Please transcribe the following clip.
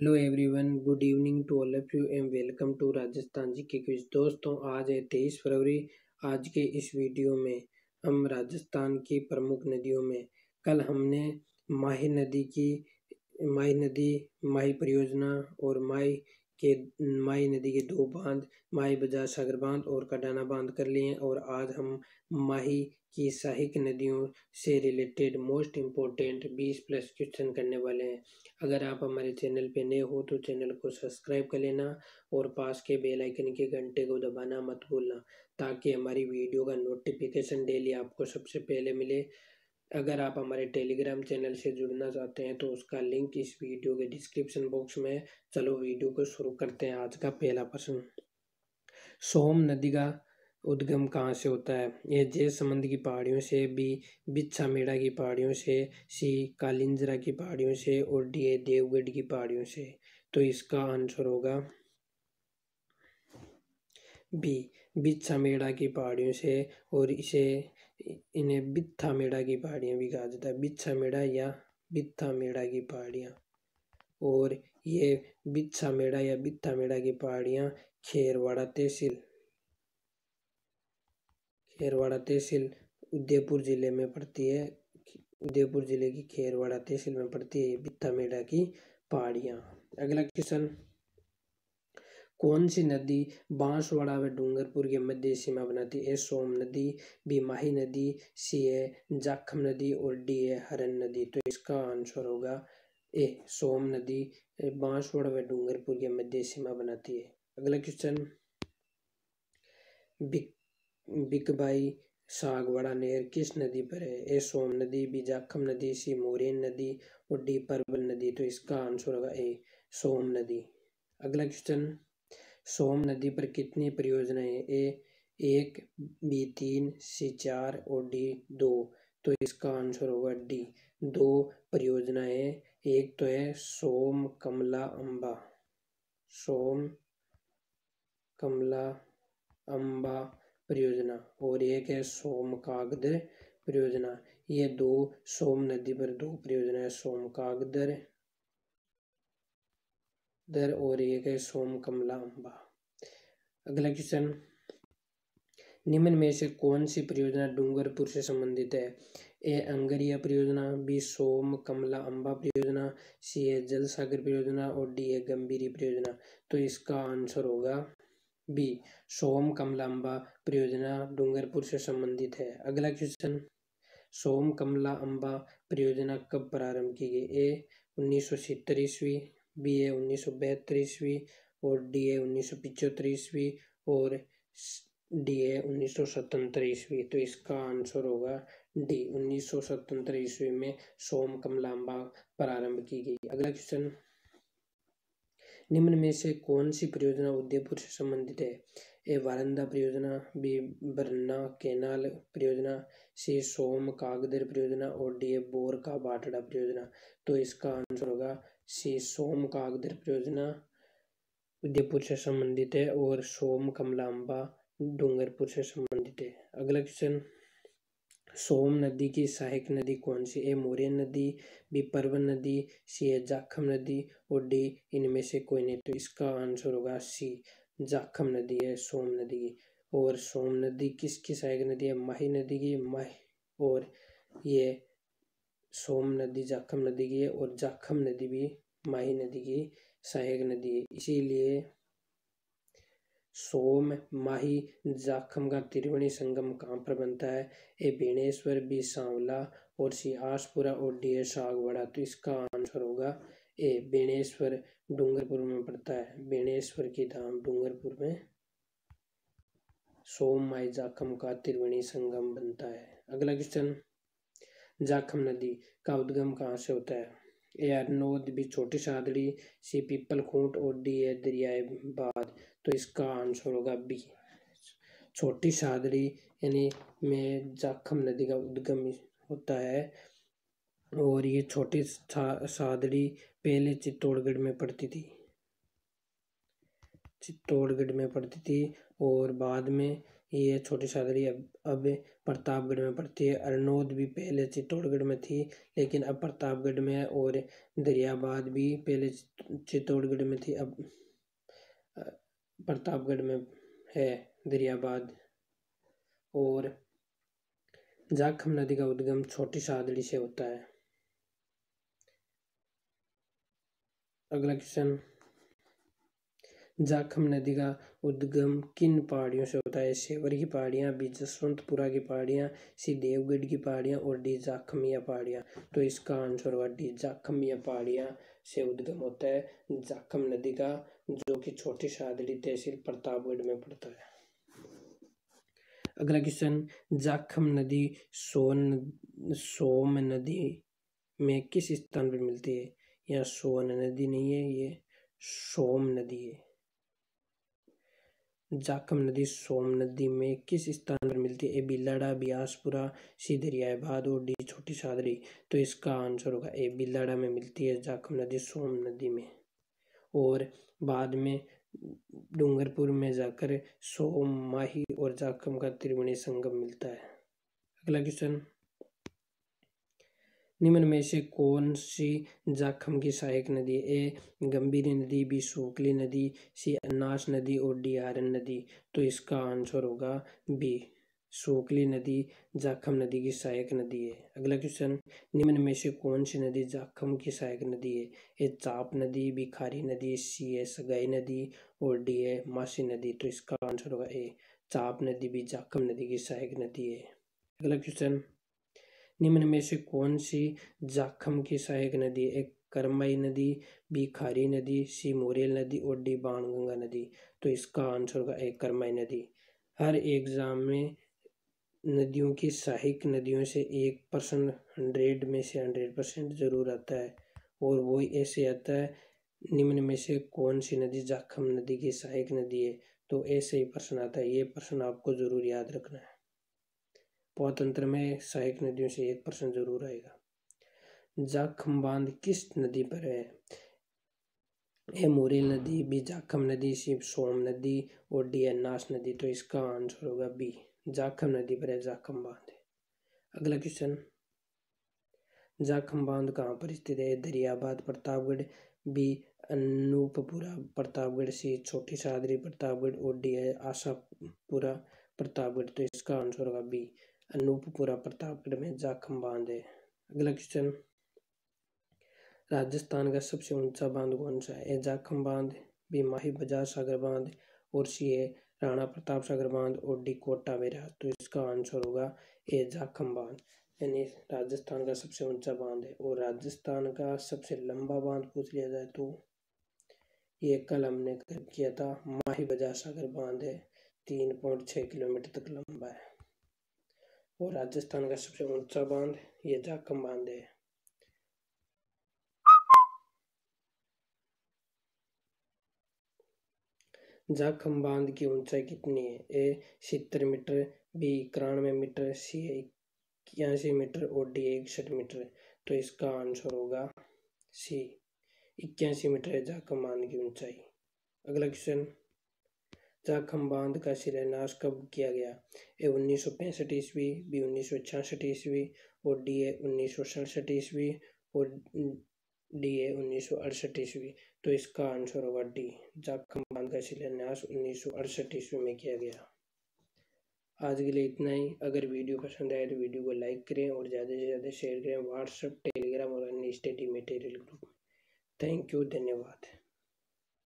Hello everyone, good evening to all of you and welcome to Rajasthan G K quiz. दोस्तों, आज है 23 फरवरी। आज के इस वीडियो में हम राजस्थान की प्रमुख नदियों में कल हमने माही नदी, माही परियोजना और माही नदी के दो बांध, माही बजाज सागर बांध और कडाना बांध कर लिए हैं। और आज हम माही की सहायक नदियों से रिलेटेड मोस्ट इम्पोर्टेंट 20+ क्वेश्चन करने वाले हैं। अगर आप हमारे चैनल पे नए हो तो चैनल को सब्सक्राइब कर लेना और पास के बेल आइकन के घंटे को दबाना मत भूलना, ताकि हमारी वीडियो का नोटिफिकेशन डेली आपको सबसे पहले मिले। अगर आप हमारे टेलीग्राम चैनल से जुड़ना चाहते हैं तो उसका लिंक इस वीडियो के डिस्क्रिप्शन बॉक्स में है। चलो वीडियो को शुरू करते हैं। आज का पहला प्रश्न, सोम नदी का उद्गम कहाँ से होता है? ये जयसमंद की पहाड़ियों से, बी बिच्छा मेड़ा की पहाड़ियों से, सी कालिंजरा की पहाड़ियों से और डी देवगढ़ की पहाड़ियों से। तो इसका आंसर होगा बी बिच्छा मेड़ा की पहाड़ियों से। और इन्हें बित्था मेड़ा की पहाड़ियाँ भी कहा जाता है, बिच्छा मेड़ा या बित्था मेड़ा की पहाड़ियाँ। और ये बिच्छा मेड़ा या बित्था मेड़ा की पहाड़ियाँ खेरवाड़ा तहसील उदयपुर जिले में पड़ती है। उदयपुर जिले की खेरवाड़ा तहसील में पड़ती है बित्था मेड़ा की पहाड़ियाँ। अगला क्वेश्चन, कौन सी नदी बांसवाड़ा व डूंगरपुर के मध्य सीमा बनाती है? सोम नदी, बी माही नदी, सी है जाखम नदी और डी है हरन नदी। तो इसका आंसर होगा ए सोम नदी बांसवाड़ा व डूंगरपुर के मध्य सीमा बनाती है। अगला क्वेश्चन, बिकबाई सागवाड़ा नहर किस नदी पर है? ए सोम नदी, बी जाखम नदी, सी मोरेन नदी और डी परबल नदी। तो इसका आंसर होगा ए सोम नदी। अगला क्वेश्चन, सोम नदी पर कितनी परियोजनाएं? ए 1, बी 3, सी 4 और डी 2। तो इसका आंसर होगा डी 2 परियोजनाएं। एक तो है सोम कमला अम्बा परियोजना और एक है सोम कागदर परियोजना। ये दो सोम नदी पर दो परियोजना है, सोम कागदर और एक है सोम कमला अम्बा। अगला क्वेश्चन, निम्न में से कौन सी परियोजना डूंगरपुर से संबंधित है? ए अंगरिया परियोजना, बी सोम कमला अम्बा परियोजना, सी है जल सागर परियोजना और डी है गंभीरी परियोजना। तो इसका आंसर होगा बी सोम कमला अम्बा परियोजना डूंगरपुर से संबंधित है। अगला क्वेश्चन, सोम कमला अम्बा परियोजना कब प्रारंभ की गई? ए 1970 ईस्वी, बी है 1972 ईस्वी और डी है 1975 ईस्वी और डी है 1977 ईस्वी। तो इसका आंसर होगा डी 1977 ईस्वी में सोम कमला अम्बा प्रारंभ की गई। अगला क्वेश्चन, निम्न में से कौन सी परियोजना उदयपुर से संबंधित है? ए वारंदा परियोजना, बी बरना केनाल परियोजना, सी सोम कागदर परियोजना और डी बोर का बाटड़ा परियोजना। तो इसका आंसर होगा सी सोम कागदर परियोजना उदयपुर से संबंधित है और सोम कमला अम्बा डूंगरपुर से संबंधित है। अगला क्वेश्चन, सोम नदी की सहायक नदी कौन सी? ए मोरेन नदी, बी परवन नदी, सी है जाखम नदी और डी इनमें से कोई नहीं। तो इसका आंसर होगा सी जाखम नदी है सोम नदी की। और सोम नदी किसकी सहायक नदी है? माही नदी की। और ये सोम नदी जाखम नदी की है और जाखम नदी भी माही नदी की सहायक नदी है। इसीलिए सोम माही जाखम का त्रिवेणी संगम कहाँ पर बनता है? ए बेणेश्वर, बी सांवला और सी आसपुरा और डी सागवाड़ा। तो इसका आंसर होगा ए बेणेश्वर, डूंगरपुर में पड़ता है। बेणेश्वर की धाम डूंगरपुर में सोम माही जाखम का त्रिवेणी संगम बनता है। अगला क्वेश्चन, जाखम नदी का उद्गम कहाँ से होता है? ए हरनोद, बी छोटी सादड़ी, सी पीपल खूंट और डी है दरियाए बाद। तो इसका आंसर होगा बी छोटी सादड़ी यानी में जाखम नदी का उद्गम होता है। और ये छोटी सादड़ी पहले चित्तौड़गढ़ में पड़ती थी और बाद में ये छोटी सादड़ी अब प्रतापगढ़ में पड़ती है। अरनोद भी पहले चित्तौड़गढ़ में थी, लेकिन अब प्रतापगढ़ में है। और दरियाबाद भी पहले चित्तौड़गढ़ में थी, अब प्रतापगढ़ में है दरियाबाद। और जाखम नदी का उद्गम छोटी सादड़ी से होता है। अगला क्वेश्चन, जाखम नदी का उद्गम किन पहाड़ियों से होता है? सेवर की पहाड़ियाँ, बी जसवंतपुरा की पहाड़ियाँ, सी देवगढ़ की पहाड़ियाँ और डी जाखमिया पहाड़ियाँ। तो इसका आंसर होगा डी जाखमिया पहाड़ियाँ से उद्गम होता है जाखम नदी का, जो कि छोटी सादड़ी तहसील प्रतापगढ़ में पड़ता है। अगला क्वेश्चन, जाखम नदी सोम नदी में किस स्थान पर मिलती है? यह सोन नदी नहीं है, ये सोम नदी है। जाखम नदी सोम नदी में किस स्थान पर मिलती है? ए बिलाड़ा, बियासपुरा, सी दरियाबाद और डी छोटी सादड़ी। तो इसका आंसर होगा ए बिलाड़ा में मिलती है जाखम नदी सोम नदी में। और बाद में डूंगरपुर में जाकर सोम, माही और जाखम का त्रिवेणी संगम मिलता है। अगला क्वेश्चन, निम्न में से कौन सी जाखम की सहायक नदी है? ए गंभीरी नदी, बी सूकली नदी, सी अन्नास नदी और डी आरन नदी। तो इसका आंसर होगा बी सूकली नदी जाखम नदी की सहायक नदी है। अगला क्वेश्चन, निम्न में से कौन सी नदी जाखम की सहायक नदी है? ए चाप नदी, बी खारी नदी, सी है सगाई नदी और डी है मासी नदी। तो इसका आंसर होगा ए चाप नदी भी जाखम नदी की सहायक नदी है। अगला क्वेश्चन, निम्न में से कौन सी जाखम की सहायक नदी है? एक करमई नदी, बी खारी नदी, सी मोरेल नदी और डी बाणगंगा नदी। तो इसका आंसर होगा एक करमई नदी। हर एग्जाम में नदियों की सहायक नदियों से 1% 100 में से 100% जरूर आता है, और वो ऐसे आता है, निम्न में से कौन सी नदी जाखम नदी की सहायक नदी है? तो ऐसे ही प्रश्न आता है, ये प्रश्न आपको जरूर याद रखना है। पौतंत्र में सहायक नदियों से 1% जरूर आएगा। जाखम बांध किस नदी पर है? ए मोरेल नदी, बी जाखम नदी, सी सोम नदी और डी अन्नास नदी। तो इसका आंसर होगा बी जाखम नदी पर है जाखम बांध। अगला क्वेश्चन, जाखम बांध कहाँ पर स्थित है? दरियाबाद प्रतापगढ़, बी अनूपपुरा प्रतापगढ़, सी छोटी सादरी प्रतापगढ़ और डी है आशापुरा प्रतापगढ़। तो इसका आंसर होगा बी अनूपपुरा प्रतापगढ़ में जाखम बांध है। अगला क्वेश्चन, राजस्थान का सबसे ऊंचा बांध कौन सा है? ए जाखम बांध, बी माही बजाज सागर बांध और सी है राणा प्रताप सागर बांध और डी कोटा बेरा। तो इसका आंसर होगा ए जाखम बांध, यानी राजस्थान का सबसे ऊंचा बांध है। और राजस्थान का सबसे लंबा बांध पूछ लिया जाए तो ये कल हमने किया था, माही बजाज सागर बांध है, 3.6 किलोमीटर तक लंबा है। और राजस्थान का सबसे ऊंचा बांध ये जाखम बांध है। जाखम बांध की ऊंचाई कितनी है? ए 70 मीटर, बी 91 मीटर, सी 81 मीटर और डी 61 मीटर। तो इसका आंसर होगा सी 81 मीटर है जाखम बांध की ऊंचाई। अगला क्वेश्चन, जाखम बांध का शिलान्यास कब किया गया? ए 1965 ईस्वी, बी 1966 ईस्वी और डी ए 1967 ईस्वी और डी ए 1968 ईस्वी। तो इसका आंसर होगा डी जाखम बांध का शिलान्यास 1968 ईस्वी में किया गया। आज के लिए इतना ही। अगर वीडियो पसंद आए तो वीडियो को लाइक करें और ज़्यादा से ज़्यादा शेयर करें व्हाट्सएप, टेलीग्राम और अन्य स्टडी मटेरियल ग्रुप में। थैंक यू, धन्यवाद।